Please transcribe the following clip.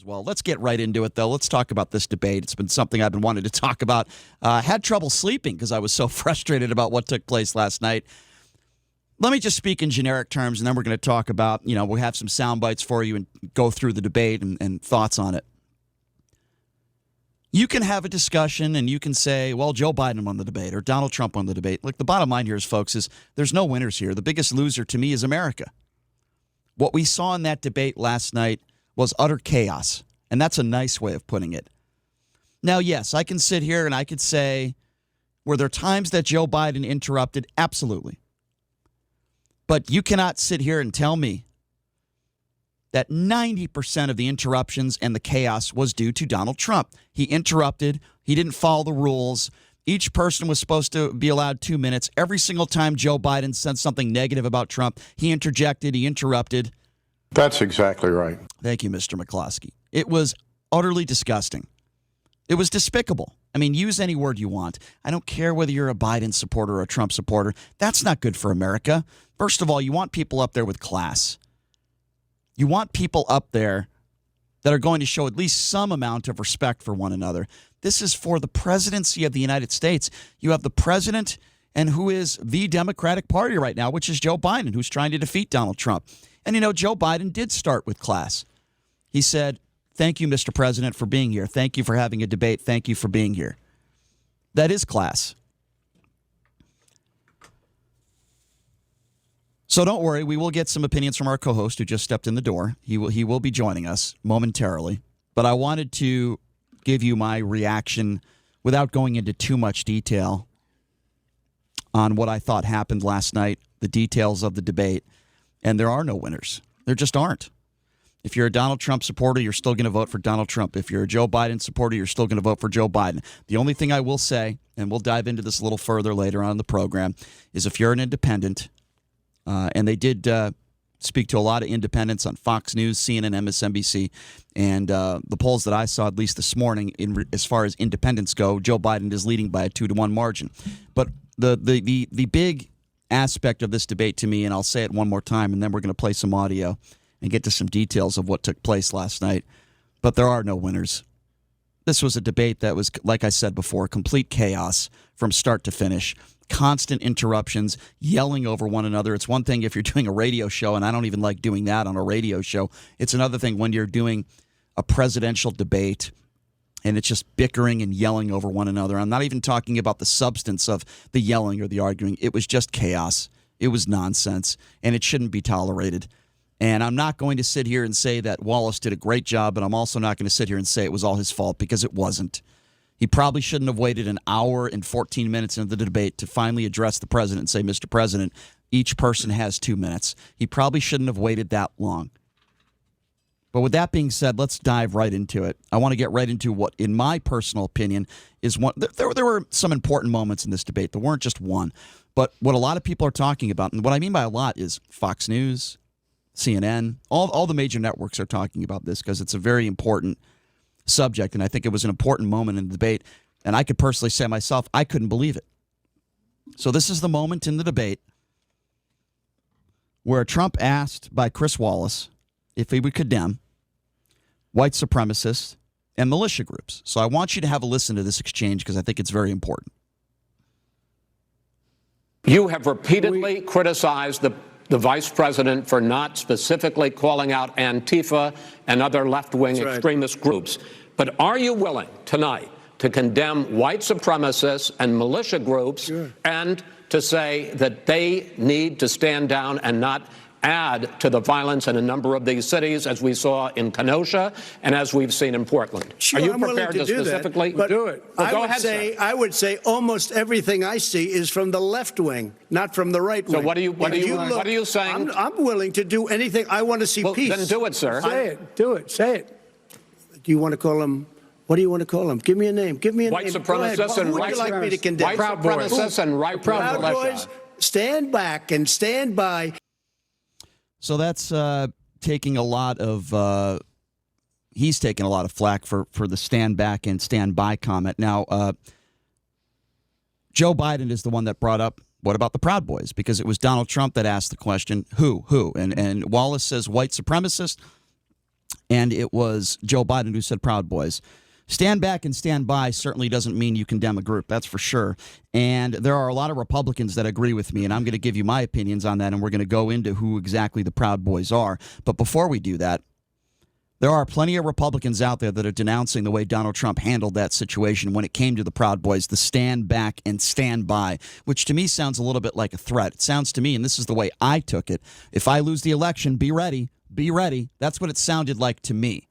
well. Let's get right into it, though. Let's talk about this debate. It's been something I've been wanting to talk about. Had trouble sleeping because I was so frustrated about what took place last night. Let me just speak in generic terms, and then we're going to talk about, we'll have some sound bites for you and go through the debate and thoughts on it. You can have a discussion and you can say, well, Joe Biden won the debate or Donald Trump won the debate. Look, the bottom line here is, folks, is there's no winners here. The biggest loser to me is America. What we saw in that debate last night was utter chaos, and that's a nice way of putting it. Now, yes, I can sit here and I could say, were there times that Joe Biden interrupted? Absolutely. But you cannot sit here and tell me that 90% of the interruptions and the chaos was due to Donald Trump. He interrupted. He didn't follow the rules. Each person was supposed to be allowed 2 minutes. Every single time Joe Biden said something negative about Trump, he interjected, he interrupted. That's exactly right. Thank you, Mr. McCloskey. It was utterly disgusting. It was despicable. I mean, use any word you want. I don't care whether you're a Biden supporter or a Trump supporter. That's not good for America. First of all, you want people up there with class. You want people up there that are going to show at least some amount of respect for one another. This is for the presidency of the United States. You have the president and who is the Democratic Party right now, which is Joe Biden, who's trying to defeat Donald Trump. And, Joe Biden did start with class. He said, thank you, Mr. President, for being here. Thank you for having a debate. Thank you for being here. That is class. So don't worry, we will get some opinions from our co-host who just stepped in the door. He will be joining us momentarily. But I wanted to give you my reaction without going into too much detail on what I thought happened last night, the details of the debate. And there are no winners. There just aren't. If you're a Donald Trump supporter, you're still going to vote for Donald Trump. If you're a Joe Biden supporter, you're still going to vote for Joe Biden. The only thing I will say, and we'll dive into this a little further later on in the program, is if you're an independent, and they did speak to a lot of independents on Fox News, CNN, MSNBC, and the polls that I saw, at least this morning, as far as independents go, Joe Biden is leading by a 2-1 margin. But the big aspect of this debate to me, and I'll say it one more time, and then we're going to play some audio and get to some details of what took place last night. But there are no winners. This was a debate that was, like I said before, complete chaos from start to finish. Constant interruptions, yelling over one another. It's one thing if you're doing a radio show, and I don't even like doing that on a radio show. It's another thing when you're doing a presidential debate and it's just bickering and yelling over one another. I'm not even talking about the substance of the yelling or the arguing. It was just chaos. It was nonsense, and it shouldn't be tolerated. And I'm not going to sit here and say that Wallace did a great job, but I'm also not going to sit here and say it was all his fault, because it wasn't. He probably shouldn't have waited an hour and 14 minutes into the debate to finally address the president and say, Mr. President, each person has 2 minutes. He probably shouldn't have waited that long. But with that being said, let's dive right into it. I want to get right into what, in my personal opinion, is one. There were some important moments in this debate. There weren't just one. But what a lot of people are talking about, and what I mean by a lot is Fox News, CNN, all the major networks are talking about this because it's a very important subject, and I think it was an important moment in the debate. And I could personally say myself, I couldn't believe it. So this is the moment in the debate where Trump asked by Chris Wallace if he would condemn white supremacists and militia groups. So I want you to have a listen to this exchange because I think it's very important. You have repeatedly criticized the vice president for not specifically calling out Antifa and other left-wing extremist groups. But are you willing tonight to condemn white supremacists and militia groups and to say that they need to stand down and not add to the violence in a number of these cities, as we saw in Kenosha and as we've seen in Portland? Sure, are you I'm prepared to specifically do it? Well, I would say almost everything I see is from the left wing, not from the right wing. So what are you saying? I'm willing to do anything. I want to see peace. Then do it, sir. Say it. Do it. Say it. Do you want to call them? What do you want to call them? Give me a name. Give me a white name. supremacists and who would you like me to condemn? White supremacists and right Proud Boys. Stand back and stand by. So that's taking a lot of he's taking a lot of flack for the stand back and stand by comment. Now, Joe Biden is the one that brought up, what about the Proud Boys? Because it was Donald Trump that asked the question, who? And Wallace says white supremacists. and it was Joe Biden who said Proud Boys. Stand back and stand by certainly doesn't mean you condemn a group, that's for sure. And there are a lot of Republicans that agree with me, and I'm going to give you my opinions on that, and we're going to go into who exactly the Proud Boys are. But before we do that, there are plenty of Republicans out there that are denouncing the way Donald Trump handled that situation when it came to the Proud Boys, the stand back and stand by, which to me sounds a little bit like a threat. It sounds to me, and this is the way I took it, if I lose the election, be ready, be ready. That's what it sounded like to me.